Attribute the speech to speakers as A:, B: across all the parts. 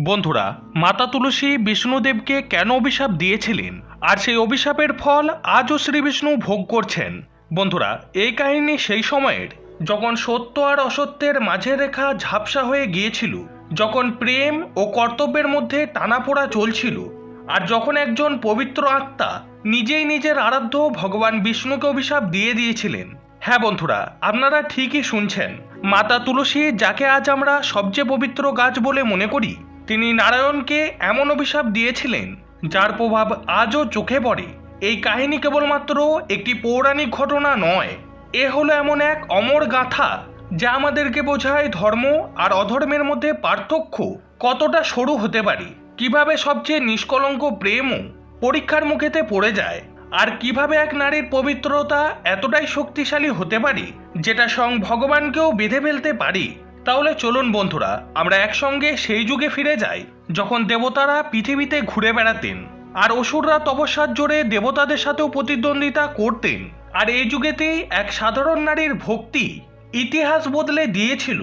A: বন্ধুরা, মাতা তুলসী বিষ্ণুদেবকে কেন অভিশাপ দিয়েছিলেন আর সেই অভিশাপের ফল আজও শ্রী বিষ্ণু ভোগ করছেন। বন্ধুরা, এই কাহিনী সেই সময়ের যখন সত্য আর অসত্যের মাঝের রেখা ঝাপসা হয়ে গিয়েছিল, যখন প্রেম ও কর্তব্যের মধ্যে টানাপোড়া চলছিল, আর যখন একজন পবিত্র আত্মা নিজেই নিজের আরাধ্য ভগবান বিষ্ণুকে অভিশাপ দিয়ে দিয়েছিলেন। হ্যাঁ বন্ধুরা, আপনারা ঠিকই শুনছেন। মাতা তুলসী, যাকে আজ আমরা সবচেয়ে পবিত্র গাছ বলে মনে করি, তিনি নারায়ণকে এমন অভিশাপ দিয়েছিলেন যার প্রভাব আজও চোখে পড়ে। এই কাহিনী কেবলমাত্র একটি পৌরাণিক ঘটনা নয়, এ হলো এমন এক অমর গাথা যা আমাদেরকে বোঝায় ধর্ম আর অধর্মের মধ্যে পার্থক্য কতটা সরু হতে পারে, কিভাবে সবচেয়ে নিষ্কলঙ্ক প্রেমও পরীক্ষার মুখেতে পড়ে যায়, আর কিভাবে এক নারীর পবিত্রতা এতটাই শক্তিশালী হতে পারে যেটা স্বয়ং ভগবানকেও বেঁধে ফেলতে পারে। তাহলে চলুন বন্ধুরা, আমরা একসঙ্গে সেই যুগে ফিরে যাই যখন দেবতারা পৃথিবীতে ঘুরে বেড়াতেন আর অসুররা তপস্যার জোরে দেবতাদের সাথেও প্রতিদ্বন্দ্বিতা করতেন। আর এই যুগেতেই এক সাধারণ নারীর ভক্তি ইতিহাস বদলে দিয়েছিল।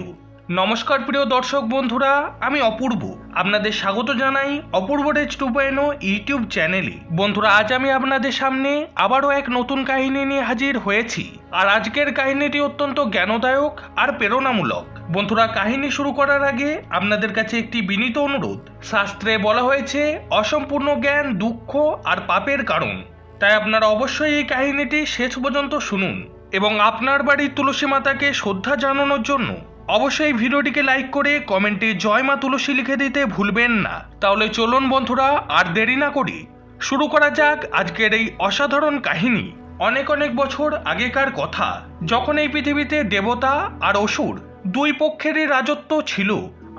A: নমস্কার প্রিয় দর্শক বন্ধুরা, আমি অপূর্ব, আপনাদের স্বাগত জানাই অপূর্ব রেজ 2.0 ইউটিউব চ্যানেলে। বন্ধুরা, আজ আমি আপনাদের সামনে আবারও এক নতুন কাহিনী নিয়ে হাজির হয়েছি, আর আজকের কাহিনীটি অত্যন্ত জ্ঞানদায়ক আর প্রেরণামূলক। বন্ধুরা, কাহিনী শুরু করার আগে আপনাদের কাছে একটি বিনীত অনুরোধ। শাস্ত্রে বলা হয়েছে অসম্পূর্ণ জ্ঞান দুঃখ আর পাপের কারণ, তাই আপনারা অবশ্যই এই কাহিনীটি শেষ পর্যন্ত শুনুন এবং আপনার বাড়ির তুলসী মাতাকে শ্রদ্ধা জানানোর জন্য অবশ্যই ভিডিওটিকে লাইক করে কমেন্টে জয় মা তুলসী লিখে দিতে ভুলবেন না। তাহলে চলুন বন্ধুরা, আর দেরি না করি শুরু করা যাক আজকের এই অসাধারণ কাহিনী। অনেক অনেক বছর আগেকার কথা, যখন এই পৃথিবীতে দেবতা আর অসুর দুই পক্ষেরই রাজত্ব ছিল,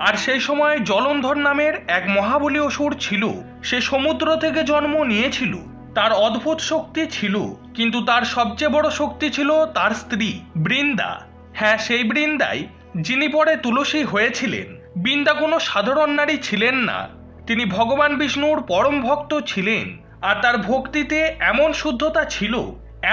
A: আর সেই সময় জলন্ধর নামের এক মহাবলী অসুর ছিল। সে সমুদ্র থেকে জন্ম নিয়েছিল, তার অদ্ভুত শক্তি ছিল, কিন্তু তার সবচেয়ে বড় শক্তি ছিল তার স্ত্রী বৃন্দা। হ্যাঁ, সেই বৃন্দাই যিনি পরে তুলসী হয়েছিলেন। বৃন্দা কোনো সাধারণ নারী ছিলেন না, তিনি ভগবান বিষ্ণুর পরম ভক্ত ছিলেন। আর তার ভক্তিতে এমন শুদ্ধতা ছিল,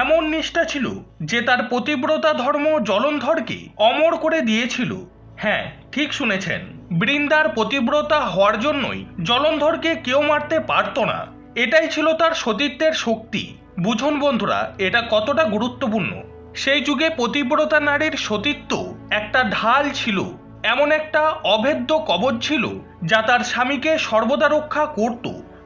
A: এমন নিষ্ঠা ছিল যে তার পতিব্রতা ধর্ম জলন্ধরকে অমর করে দিয়েছিল। হ্যাঁ, ঠিক শুনেছেন, বৃন্দার পতিব্রতা হওয়ার জন্যই জলন্ধরকে কেউ মারতে পারত না। এটাই ছিল তার সতীত্বের শক্তি। বুঝুন বন্ধুরা, এটা কতটা গুরুত্বপূর্ণ। সেই যুগে পতিব্রতা নারীর সতীত্ব একটা ঢাল ছিল, এমন একটা অভেদ্য কবচ ছিল যা তার স্বামীকে সর্বদা রক্ষা করত।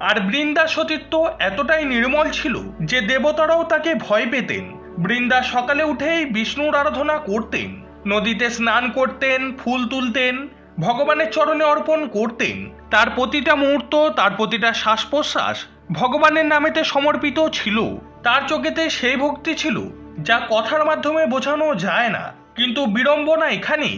A: আর বৃন্দার সতীত্ব এতটাই নির্মল ছিল যে দেবতারাও তাকে ভয় পেতেন। বৃন্দা সকালে উঠেই বিষ্ণুর আরাধনা করতেন, নদীতে স্নান করতেন, ফুল তুলতেন, ভগবানের চরণে অর্পণ করতেন। তার প্রতিটা মুহূর্ত, তার প্রতিটা শ্বাস প্রশ্বাস ভগবানের নামেতে সমর্পিত ছিল। তার চোখেতে সেই ভক্তি ছিল যা কথার মাধ্যমে বোঝানো যায় না। কিন্তু বিড়ম্বনা এখানেই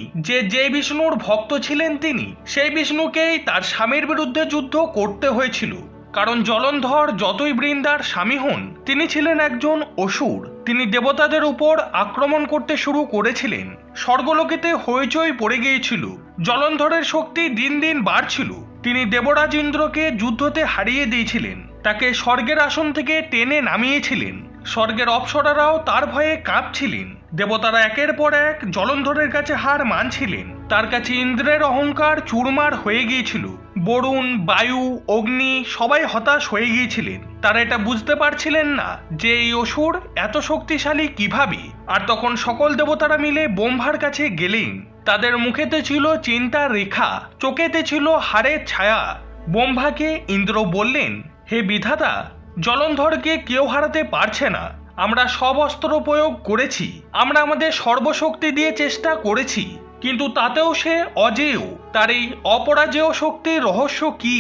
A: যে বিষ্ণুর ভক্ত ছিলেন তিনি, সেই বিষ্ণুকেই তার স্বামীর বিরুদ্ধে যুদ্ধ করতে হয়েছিল। কারণ জলন্ধর যতই বৃন্দার স্বামী হন, তিনি ছিলেন একজন অসুর। তিনি দেবতাদের উপর আক্রমণ করতে শুরু করেছিলেন। স্বর্গলোকেতে হইচই পড়ে গিয়েছিল। জলন্ধরের শক্তি দিন দিন বাড়ছিল। তিনি দেবরাজ ইন্দ্রকে যুদ্ধতে হারিয়ে দিয়েছিলেন, তাকে স্বর্গের আসন থেকে টেনে নামিয়েছিলেন। স্বর্গের অপ্সরারাও তার ভয়ে কাঁপছিলেন। দেবতারা একের পর এক জলন্ধরের কাছে হার মানছিলেন। তার কাছে ইন্দ্রের অহংকার চুরমার হয়ে গিয়েছিল। বরুণ, বায়ু, অগ্নি সবাই হতাশ হয়ে গিয়েছিলেন। তারা এটা বুঝতে পারছিলেন না যে এই অসুর এত শক্তিশালী কিভাবে। আর তখন সকল দেবতারা মিলে ব্রহ্মার কাছে গেলেন। তাদের মুখেতে ছিল চিন্তার রেখা, চোখেতে ছিল হাড়ের ছায়া। ব্রহ্মাকে ইন্দ্র বললেন, হে বিধাতা, জলন্ধরকে কেউ হারাতে পারছে না। আমরা সব অস্ত্র প্রয়োগ করেছি, আমরা আমাদের সর্বশক্তি দিয়ে চেষ্টা করেছি, কিন্তু তাতেও সে অজেয়। তার এই অপরাজেয় শক্তির রহস্য কি?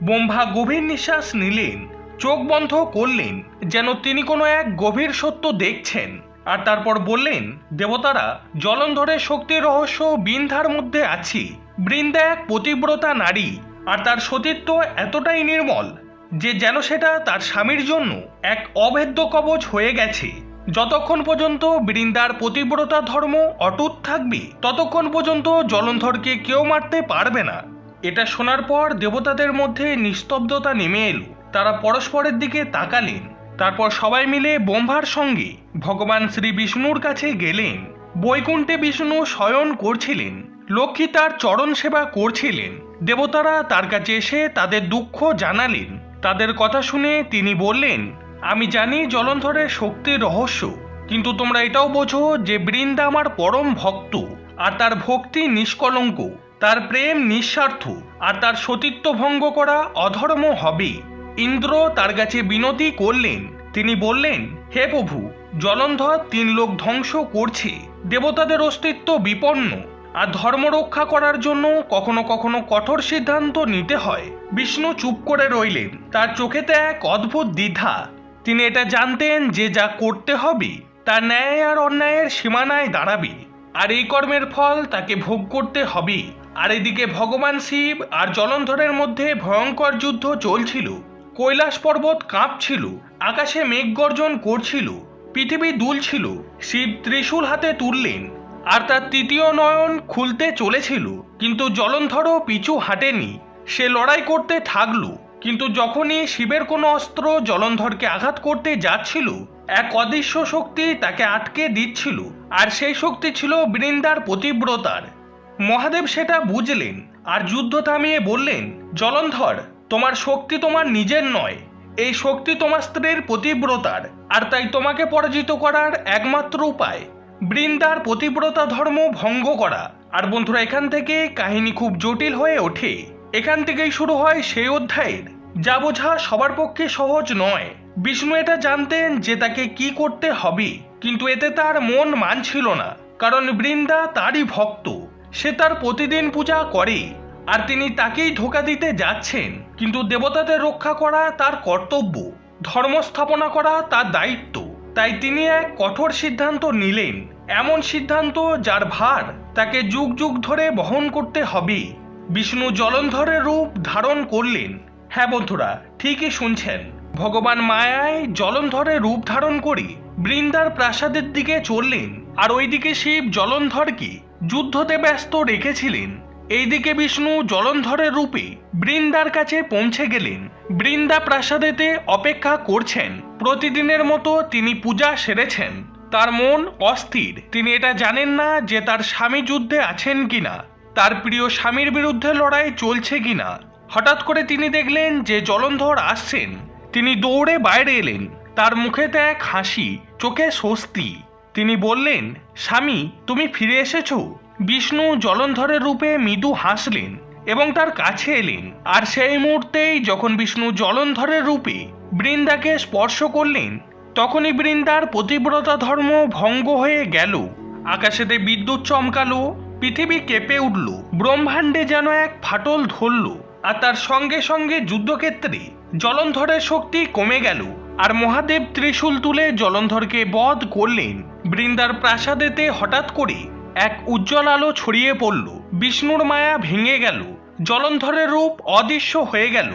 A: ব্রহ্মা গভীর নিঃশ্বাস নিলেন, চোখ বন্ধ করলেন, যেন তিনি কোনো এক গভীর সত্য দেখছেন। আর তারপর বললেন, দেবতারা, জলন্ধরের শক্তির রহস্য বৃন্দার মধ্যে আছে। বৃন্দা এক পতিব্রতা নারী, আর তার সতীত্ব এতটাই নির্মল যে যেন সেটা তার স্বামীর জন্য এক অভেদ্য কবচ হয়ে গেছে। যতক্ষণ পর্যন্ত বৃন্দার পতিব্রতা ধর্ম অটুট থাকবে, ততক্ষণ পর্যন্ত জলন্ধরকে কেউ মারতে পারবে না। এটা শোনার পর দেবতাদের মধ্যে নিস্তব্ধতা নেমে এলো। তারা পরস্পরের দিকে তাকালেন। তারপর সবাই মিলে ব্রহ্মার সঙ্গে ভগবান শ্রী বিষ্ণুর কাছে গেলেন। বৈকুণ্ঠে বিষ্ণু শয়ন করছিলেন, লক্ষ্মী তার চরণ সেবা করছিলেন। দেবতারা তার কাছে এসে তাদের দুঃখ জানালেন। তাদের কথা শুনে তিনি বললেন, আমি জানি জলন্ধরের শক্তির রহস্য, কিন্তু তোমরা এটাও বোঝো যে বৃন্দা আমার পরম ভক্ত, আর তার ভক্তি নিষ্কলঙ্ক, তার প্রেম নিঃস্বার্থ, আর তার সতীত্ব ভঙ্গ করা অধর্ম হবে। ইন্দ্র তার কাছে বিনতি করলেন। তিনি বললেন, হে প্রভু, জলন্ধর 3 লোক ধ্বংস করছে, দেবতাদের অস্তিত্ব বিপন্ন, আর ধর্ম রক্ষা করার জন্য কখনো কখনো কঠোর সিদ্ধান্ত নিতে হয়। বিষ্ণু চুপ করে রইলেন। তার চোখেতে এক অদ্ভুত দ্বিধা। তিনি এটা জানতেন যে যা করতে হবে তা ন্যায় আর অন্যায়ের সীমানায় দাঁড়াবে, আর এই কর্মের ফল তাকে ভোগ করতে হবে। আর এদিকে ভগবান শিব আর জলন্ধরের মধ্যে ভয়ঙ্কর যুদ্ধ চলছিল। কৈলাস পর্বত কাঁপছিল, আকাশে মেঘ গর্জন করছিল, পৃথিবী দুলছিল। শিব ত্রিশূল হাতে তুললেন, আর তার তৃতীয় নয়ন খুলতে চলেছিল, কিন্তু জলন্ধরও পিছু হাঁটেনি। সে লড়াই করতে থাকলো, কিন্তু যখনই শিবের কোনো অস্ত্র জলন্ধরকে আঘাত করতে যাচ্ছিল, এক অদৃশ্য শক্তি তাকে আটকে দিচ্ছিল, আর সেই শক্তি ছিল বৃন্দার পতিব্রতার। মহাদেব সেটা বুঝলেন আর যুদ্ধ থামিয়ে বললেন, জলন্ধর, তোমার শক্তি তোমার নিজের নয়, এই শক্তি তোমার স্ত্রীর পতিব্রতার, আর তাই তোমাকে পরাজিত করার একমাত্র উপায় বৃন্দার পতিব্রতা ধর্ম ভঙ্গ করা। আর বন্ধুরা, এখান থেকে কাহিনী খুব জটিল হয়ে ওঠে। এখান থেকেই শুরু হয় সেই অধ্যায়ের যা বোঝা সবার পক্ষে সহজ নয়। বিষ্ণু এটা জানতেন যে তাকে কি করতে হবে, কিন্তু এতে তার মন মানছিল না, কারণ বৃন্দা তারই ভক্ত, সে তার প্রতিদিন পূজা করে, আর তিনি তাকেই ধোঁকা দিতে যাচ্ছেন। কিন্তু দেবতাদের রক্ষা করা তার কর্তব্য, ধর্ম স্থাপনা করা তার দায়িত্ব। তাই তিনি এক কঠোর সিদ্ধান্ত নিলেন, এমন সিদ্ধান্ত যার ভার তাকে যুগ যুগ ধরে বহন করতে হবে। বিষ্ণু জলন্ধরের রূপ ধারণ করলেন। হ্যাঁ বন্ধুরা, ঠিকই শুনছেন, ভগবান মায়ায় জলন্ধরের রূপ ধারণ করে বৃন্দার প্রাসাদের দিকে চললেন, আর ওইদিকে শিব জলন্ধরকে যুদ্ধতে ব্যস্ত রেখেছিলেন। এইদিকে বিষ্ণু জলন্ধরের রূপে বৃন্দার কাছে পৌঁছে গেলেন। বৃন্দা প্রাসাদেতে অপেক্ষা করছেন। প্রতিদিনের মতো তিনি পূজা সেরেছেন। তার মন অস্থির। তিনি এটা জানেন না যে তার স্বামী যুদ্ধে আছেন কিনা, তার প্রিয় স্বামীর বিরুদ্ধে লড়াই চলছে কিনা। হঠাৎ করে তিনি দেখলেন যে জলন্ধর আসছেন। তিনি দৌড়ে বাইরে এলেন। তার মুখেতে এক হাসি, চোখে স্বস্তি। তিনি বললেন, স্বামী, তুমি ফিরে এসেছো। বিষ্ণু জলন্ধরের রূপে মৃদু হাসলেন এবং তার কাছে এলেন। আর সেই মুহূর্তেই যখন বিষ্ণু জলন্ধরের রূপে বৃন্দাকে স্পর্শ করলেন, তখনই বৃন্দার পতিব্রতা ধর্ম ভঙ্গ হয়ে গেল। আকাশেতে বিদ্যুৎ চমকালো, পৃথিবী কেঁপে উঠল, ব্রহ্মাণ্ডে যেন এক ফাটল ধরল। আর তার সঙ্গে সঙ্গে যুদ্ধক্ষেত্রে জলন্ধরের শক্তি কমে গেল, আর মহাদেব ত্রিশূল তুলে জলন্ধরকে বধ করলেন। বৃন্দার প্রাসাদেতে হঠাৎ করে এক উজ্জ্বল আলো ছড়িয়ে পড়ল। বিষ্ণুর মায়া ভেঙে গেল, জলন্ধরের রূপ অদৃশ্য হয়ে গেল।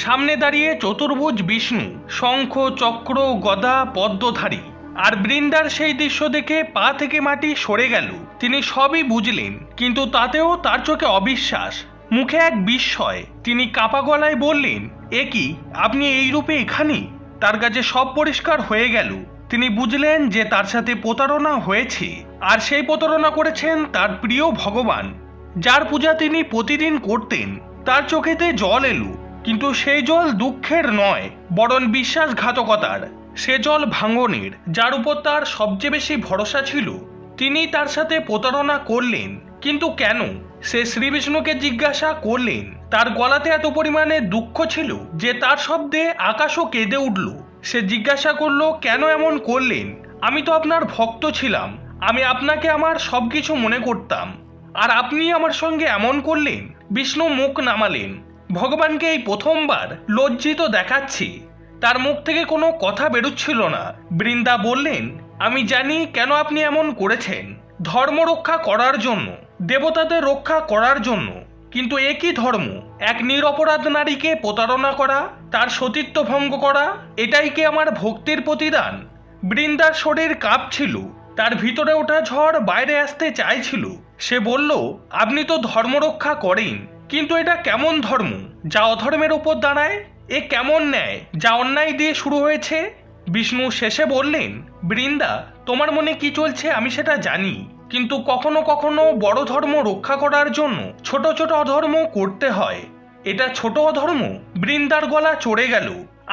A: সামনে দাঁড়িয়ে চতুর্ভুজ বিষ্ণু, শঙ্খ, চক্র, গদা, পদ্মধারী। আর বৃন্দার সেই দৃশ্য দেখে পা থেকে মাটি সরে গেল। তিনি সবই বুঝলেন, কিন্তু তাতেও তার চোখে অবিশ্বাস, মুখে এক বিস্ময়। তিনি কাঁপা গলায় বললেন, এ কি, আপনি এই রূপে এখানে? তার কাছে সব পরিষ্কার হয়ে গেল। তিনি বুঝলেন যে তার সাথে প্রতারণা হয়েছে, আর সেই প্রতারণা করেছেন তার প্রিয় ভগবান, যার পূজা তিনি প্রতিদিন করতেন। তার চোখেতে জল এলো, কিন্তু সেই জল দুঃখের নয়, বরং বিশ্বাসঘাতকতার। সে জল ভাঙনের, যার উপর তার সবচেয়ে বেশি ভরসা ছিল। তিনি তার সাথে প্রতারণা করলেন, কিন্তু কেন? সে শ্রীবিষ্ণুকে জিজ্ঞাসা করলেন। তার গলাতে এত পরিমাণে দুঃখ ছিল যে তার শব্দে আকাশও কেঁদে উঠল। সে জিজ্ঞাসা করলো, কেন এমন করলেন? আমি তো আপনার ভক্ত ছিলাম, আমি আপনাকে আমার সবকিছু মনে করতাম, আর আপনি আমার সঙ্গে এমন করলেন। বিষ্ণু মুখ নামালেন। ভগবানকে এই প্রথমবার লজ্জিত দেখাচ্ছি। তার মুখ থেকে কোনো কথা বেরোচ্ছিল না। বৃন্দা বললেন, আমি জানি কেন আপনি এমন করেছেন, ধর্ম রক্ষা করার জন্য, দেবতাদের রক্ষা করার জন্য। কিন্তু একই ধর্ম, এক নিরপরাধ নারীকে প্রতারণা করা, তার সতীত্ব ভঙ্গ করা, এটাই কি আমার ভক্তির প্রতিদান? বৃন্দার শরীর কাঁপছিল, তার ভিতরে ওঠা ঝড় বাইরে আসতে চাইছিল। সে বলল, আপনি তো ধর্ম রক্ষা করেন, কিন্তু এটা কেমন ধর্ম যা অধর্মের উপর দাঁড়ায়? এ কেমন ন্যায় যা অন্যায় দিয়ে শুরু হয়েছে? বিষ্ণু শেষে বললেন, বৃন্দা, তোমার মনে কি চলছে আমি সেটা জানি। কিন্তু কখনো কখনো বড় ধর্ম রক্ষা করার জন্য ছোট ছোট অধর্ম করতে হয়। এটা ছোট অধর্ম? বৃন্দার গলা চড়ে গেল।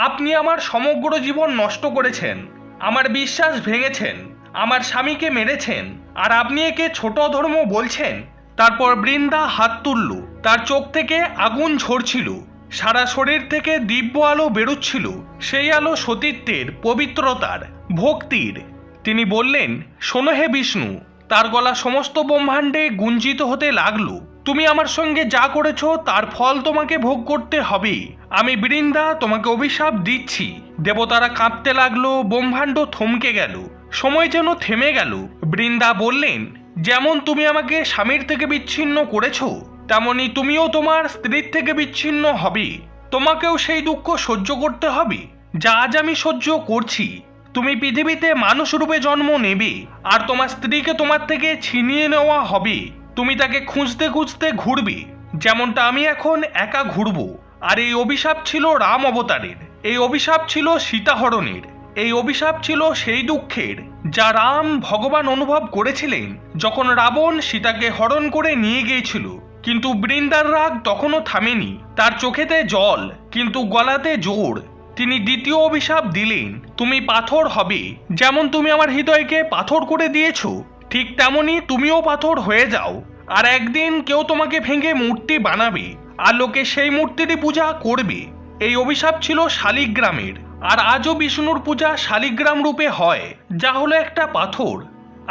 A: আপনি আমার সমগ্র জীবন নষ্ট করেছেন, আমার বিশ্বাস ভেঙেছেন, আমার স্বামীকে মেরেছেন, আর আপনি একে ছোট অধর্ম বলছেন? তারপর বৃন্দা হাত তুলল। তার চোখ থেকে আগুন ঝরছিল, সারা শরীর থেকে দিব্য আলো বেরোচ্ছিল। সেই আলো সতীত্বের, পবিত্রতার, ভক্তির। তিনি বললেন, শোনো হে বিষ্ণু। তার গলা সমস্ত ব্রহ্মাণ্ডে গুঞ্জিত হতে লাগলো, তুমি আমার সঙ্গে যা করেছো তার ফল তোমাকে ভোগ করতে হবে। আমি বৃন্দা তোমাকে অভিশাপ দিচ্ছি। দেবতারা কাঁপতে লাগলো, ব্রহ্মাণ্ড থমকে গেল, সময় যেন থেমে গেল। বৃন্দা বললেন, যেমন তুমি আমাকে স্বামীর থেকে বিচ্ছিন্ন করেছো, তেমনি তুমিও তোমার স্ত্রীর থেকে বিচ্ছিন্ন হবে। তোমাকেও সেই দুঃখ সহ্য করতে হবে যা আজ আমি সহ্য করছি। তুমি পৃথিবীতে মানুষ রূপে জন্ম নেবে, আর তোমার স্ত্রীকে তোমার থেকে ছিনিয়ে নেওয়া হবে। তুমি তাকে খুঁজতে খুঁজতে ঘুরবে, যেমনটা আমি এখন একা ঘুরবো। আর এই অভিশাপ ছিল রাম অবতারের, এই অভিশাপ ছিল সীতাহরণের, এই অভিশাপ ছিল সেই দুঃখের যা রাম ভগবান অনুভব করেছিলেন যখন রাবণ সীতাকে হরণ করে নিয়ে গিয়েছিল। কিন্তু বৃন্দার রাগ তখনও থামেনি। তার চোখেতে জল, কিন্তু গলাতে জোর। তিনি দ্বিতীয় অভিশাপ দিলেন, তুমি পাথর হবে। যেমন তুমি আমার হৃদয়কে পাথর করে দিয়েছো, ঠিক তেমনি তুমিও পাথর হয়ে যাও। আর একদিন কেউ তোমাকে ভেঙে মূর্তি বানাবে, আর লোকে সেই মূর্তিরই পূজা করবে। এই অভিশাপ ছিল শালিগ্রামের, আর আজও বিষ্ণুর পূজা শালিগ্রাম রূপে হয়, যা হলো একটা পাথর।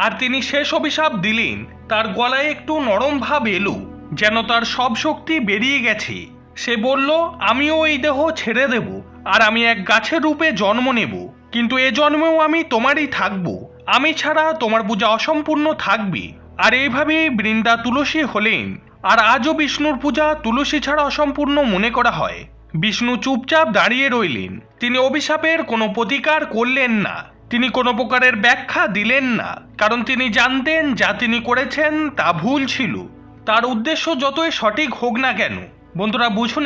A: আর তিনি শেষ অভিশাপ দিলেন। তার গলায় একটু নরম ভাব এলো, যেন তার সব শক্তি বেরিয়ে গেছে। সে বলল, আমিও এই দেহ ছেড়ে দেব, আর আমি এক গাছের রূপে জন্ম নেব। কিন্তু এ জন্মেও আমি তোমারই থাকব, আমি ছাড়া তোমার পূজা অসম্পূর্ণ থাকবে। আর এইভাবেই বৃন্দা তুলসী হলেন। আর আজও বিষ্ণুর পূজা তুলসী ছাড়া অসম্পূর্ণ মনে করা হয়। বিষ্ণু চুপচাপ দাঁড়িয়ে রইলেন। তিনি অভিশাপের কোনো প্রতিকার করলেন না, তিনি কোনো প্রকারের ব্যাখ্যা দিলেন না, কারণ তিনি জানতেন যা তিনি করেছেন তা ভুল ছিল। তার উদ্দেশ্য যতই সঠিক হোক না কেন, বন্ধুরা বুঝুন,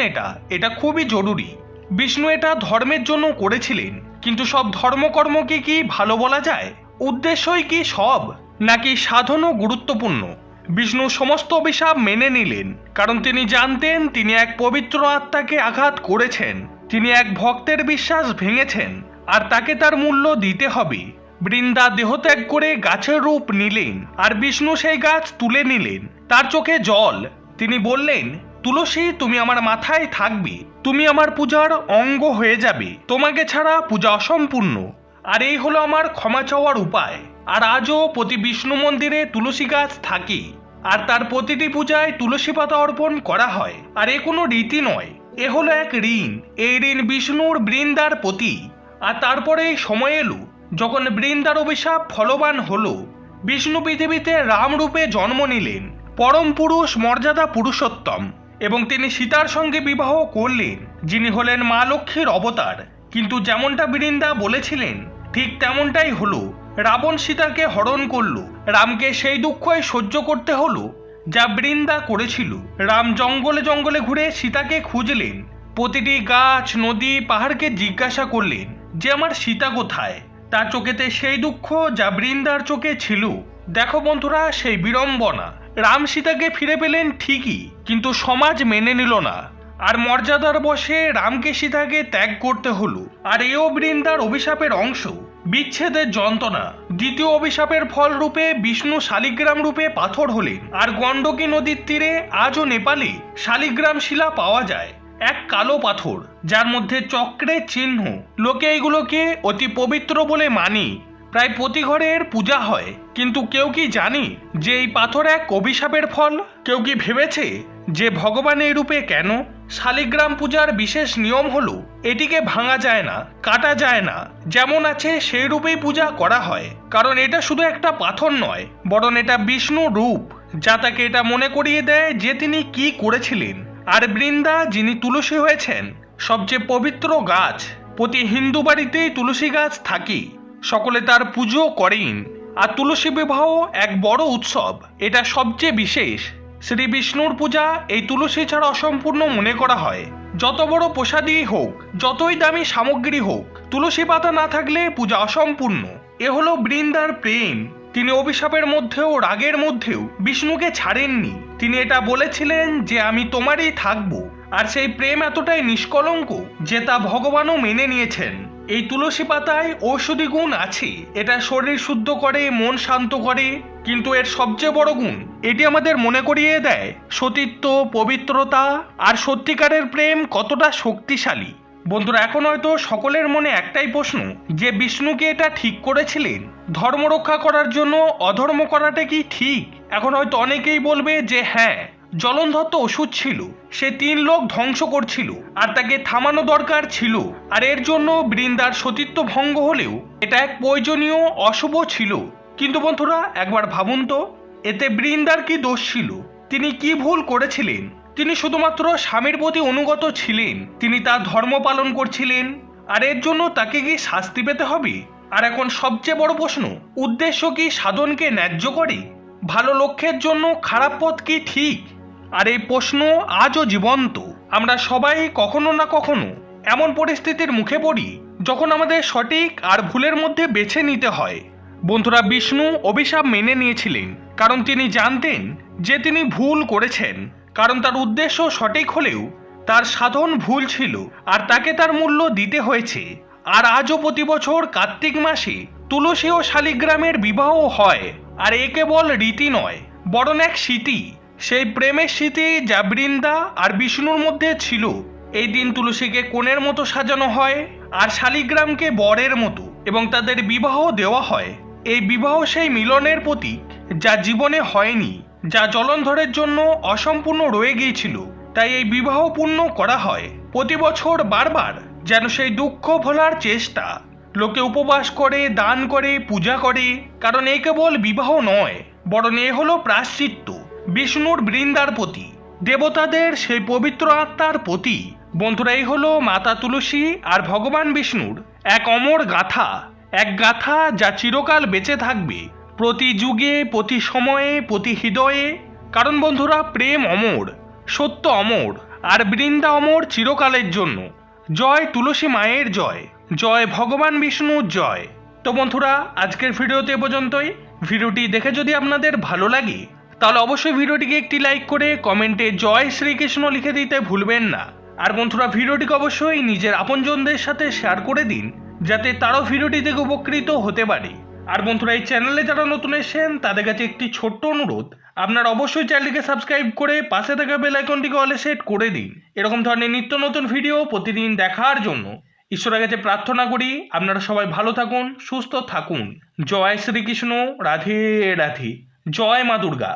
A: এটা খুবই জরুরি। বিষ্ণু এটা ধর্মের জন্য করেছিলেন, কিন্তু সব ধর্মকর্মকে কি ভালো বলা যায়? উদ্দেশ্যই কি সব, নাকি সাধনও গুরুত্বপূর্ণ? বিষ্ণু সমস্ত অভিশাপ মেনে নিলেন, কারণ তিনি জানতেন তিনি এক পবিত্র আত্মাকে আঘাত করেছেন, তিনি এক ভক্তের বিশ্বাস ভেঙেছেন, আর তাকে তার মূল্য দিতে হবে। বৃন্দা দেহত্যাগ করে গাছের রূপ নিলেন, আর বিষ্ণু সেই গাছ তুলে নিলেন। তার চোখে জল। তিনি বললেন, তুলসী, তুমি আমার মাথায় থাকবে, তুমি আমার পূজার অঙ্গ হয়ে যাবে, তোমাকে ছাড়া পূজা অসম্পূর্ণ। আর এই হলো আমার ক্ষমা চাওয়ার উপায়। আর আজও প্রতি বিষ্ণু মন্দিরে তুলসী গাছ থাকে, আর তার প্রতিটি পূজায় তুলসী পাতা অর্পণ করা হয়। আর এ কোনো রীতি নয়, এ হলো এক ঋণ। এই ঋণ বিষ্ণুর বৃন্দার প্রতি। আর তারপরে সময় এলো যখন বৃন্দার অভিশাপ ফলবান হলো। বিষ্ণু পৃথিবীতে রাম রূপে জন্ম নিলেন, পরম পুরুষ, মর্যাদা পুরুষোত্তম, এবং তিনি সীতার সঙ্গে বিবাহ করলেন, যিনি হলেন মা লক্ষ্মীর অবতার। কিন্তু যেমনটা বৃন্দা বলেছিলেন ঠিক তেমনটাই হলো। রাবণ সীতাকে হরণ করলো, রামকে সেই দুঃখই সহ্য করতে হলো যা বৃন্দা করেছিল। রাম জঙ্গলে জঙ্গলে ঘুরে সীতাকে খুঁজলেন, প্রতিটি গাছ, নদী, পাহাড়কে জিজ্ঞাসা করলেন যে আমার সীতা কোথায়। তার চোখেতে সেই দুঃখ যা বৃন্দার চোখে ছিল। দেখো বন্ধুরা, সেই বিড়ম্বনা। রাম সীতাকে ফিরে পেলেন ঠিকই, কিন্তু সমাজ মেনে নিল না, আর মর্যাদার বশে রামকে সীতাকে ত্যাগ করতে হলো। আর এও বৃন্দার অভিশাপের অংশ, বিচ্ছেদের যন্ত্রণা। দ্বিতীয় অভিশাপের ফল রূপে বিষ্ণু শালিগ্রাম রূপে পাথর হলেন। আর গণ্ডকী নদীর তীরে আজও নেপালে শালিগ্রাম শিলা পাওয়া যায়, এক কালো পাথর যার মধ্যে চক্রের চিহ্ন। লোকে এগুলোকে অতি পবিত্র বলে মানি, প্রায় প্রতি ঘরের পূজা হয়। কিন্তু কেউ কি জানি যে এই পাথর এক অভিশাপের ফল? কেউ কি ভেবেছে যে ভগবান এই রূপে কেন? শালিগ্রাম পূজার বিশেষ নিয়ম হলো এটিকে ভাঙা যায় না, কাটা যায় না, যেমন আছে সেই রূপেই পূজা করা হয়। কারণ এটা শুধু একটা পাথর নয়, বরং এটা বিষ্ণু রূপ, যা তাকে এটা মনে করিয়ে দেয় যে তিনি কি করেছিলেন। আর বৃন্দা, যিনি তুলসী হয়েছেন সবচেয়ে পবিত্র গাছ, প্রতি হিন্দু বাড়িতেই তুলসী গাছ থাকে, সকলে তার পুজো করেন। আর তুলসী বিবাহ এক বড় উৎসব, এটা সবচেয়ে বিশেষ। শ্রী বিষ্ণুর পূজা এই তুলসী ছাড়া অসম্পূর্ণ মনে করা হয়। যত বড় প্রসাদই হোক, যতই দামি সামগ্রী হোক, তুলসী পাতা না থাকলে পূজা অসম্পূর্ণ। এ হলো বৃন্দার প্রেম, তিনি অভিশাপের মধ্যেও রাগের মধ্যেও বিষ্ণুকে ছাড়েননি। তিনি এটা বলেছিলেন যে আমি তোমারই থাকবো। আর সেই প্রেম এতটাই নিষ্কলঙ্ক যে তা ভগবানও মেনে নিয়েছেন। এই তুলসী পাতায় ঔষধি গুণ আছে, এটা শরীর শুদ্ধ করে, মন শান্ত করে, কিন্তু এর সবচেয়ে বড় গুণ এটি আমাদের মনে করিয়ে দেয় সতীত্ব, পবিত্রতা আর সত্যিকারের প্রেম কতটা শক্তিশালী। বন্ধুরা, এখন হয়তো সকলের মনে একটাই প্রশ্ন যে বিষ্ণুকে এটা ঠিক করেছিলেন ধর্ম রক্ষা করার জন্য, অধর্ম করাটা কি ঠিক? এখন হয়তো অনেকেই বলবে যে হ্যাঁ, জলন্ধর তো ওষুধ ছিল, সে 3 লোক ধ্বংস করছিল আর তাকে থামানো দরকার ছিল, আর এর জন্য বৃন্দার সতীত্ব ভঙ্গ হলেও এটা এক প্রয়োজনীয় অশুভ ছিল। কিন্তু বন্ধুরা, একবার ভাবুন তো, এতে বৃন্দার কি দোষ ছিল? তিনি কি ভুল করেছিলেন? তিনি শুধুমাত্র স্বামীর প্রতি অনুগত ছিলেন, তিনি তার ধর্ম পালন করছিলেন, আর এর জন্য তাকে কি শাস্তি পেতে হবে? আর এখন সবচেয়ে বড় প্রশ্ন, উদ্দেশ্য কি সাধনকে ন্যায্য করে? ভালো লক্ষ্যের জন্য খারাপ পথ কি ঠিক? আর এই প্রশ্ন আজও জীবন্ত। আমরা সবাই কখনো না কখনো এমন পরিস্থিতির মুখে পড়ি যখন আমাদের সঠিক আর ভুলের মধ্যে বেছে নিতে হয়। বন্ধুরা, বিষ্ণু অভিশাপ মেনে নিয়েছিলেন কারণ তিনি জানতেন যে তিনি ভুল করেছেন, কারণ তার উদ্দেশ্য সঠিক হলেও তার সাধন ভুল ছিল আর তাকে তার মূল্য দিতে হয়েছে। আর আজও প্রতি বছর কার্তিক মাসে তুলসী ও শালিগ্রামের বিবাহ হয়, আর এ কেবল রীতি নয়, বরং এক স্মৃতি, সেই প্রেমের স্মৃতি যা বৃন্দা আর বিষ্ণুর মধ্যে ছিল। এই দিন তুলসীকে কনের মতো সাজানো হয় আর শালিগ্রামকে বরের মতো, এবং তাদের বিবাহ দেওয়া হয়। এই বিবাহ সেই মিলনের প্রতীক যা জীবনে হয়নি, যা জলন্ধরের জন্য অসম্পূর্ণ রয়ে গিয়েছিল। তাই এই বিবাহ পূর্ণ করা হয় প্রতি বছর বারবার, যেন সেই দুঃখ ভোলার চেষ্টা। লোকে উপবাস করে, দান করে, পূজা করে, কারণ এ কেবল বিবাহ নয়, বরং এ হলো প্রায়শ্চিত্ত বিষ্ণুর বৃন্দার প্রতি, দেবতাদের সেই পবিত্র আত্মার প্রতি। বন্ধুরা, এই হলো মাতা তুলসী আর ভগবান বিষ্ণুর এক অমর গাথা, এক গাথা যা চিরকাল বেঁচে থাকবে প্রতি যুগে, প্রতি সময়ে, প্রতি হৃদয়ে। কারণ বন্ধুরা, প্রেম অমর, সত্য অমর, আর বৃন্দা অমর চিরকালের জন্য। জয় তুলসী মায়ের জয়, জয় ভগবান বিষ্ণুর জয়। তো বন্ধুরা, আজকের ভিডিওতে এ পর্যন্তই। ভিডিওটি দেখে যদি আপনাদের ভালো লাগে তাহলে অবশ্যই ভিডিওটিকে একটি লাইক করে কমেন্টে জয় শ্রীকৃষ্ণ লিখে দিতে ভুলবেন না। আর বন্ধুরা, ভিডিওটিকে অবশ্যই নিজের আপনজনদের সাথে শেয়ার করে দিন যাতে তারাও ভিডিওটি থেকে উপকৃত হতে পারে। আর বন্ধুরা, এই চ্যানেলে যারা নতুন এসেছেন তাদের কাছে একটি ছোট্ট অনুরোধ, আপনারা অবশ্যই চ্যানেলটিকে সাবস্ক্রাইব করে পাশে থাকা বেল আইকনটিকে অলে সেট করে দিন এরকম ধরনের নিত্য নতুন ভিডিও প্রতিদিন দেখার জন্য। ঈশ্বরের কাছে প্রার্থনা করি আপনারা সবাই ভালো থাকুন, সুস্থ থাকুন। জয় শ্রীকৃষ্ণ, রাধে রাধে, জয় মা দুর্গা।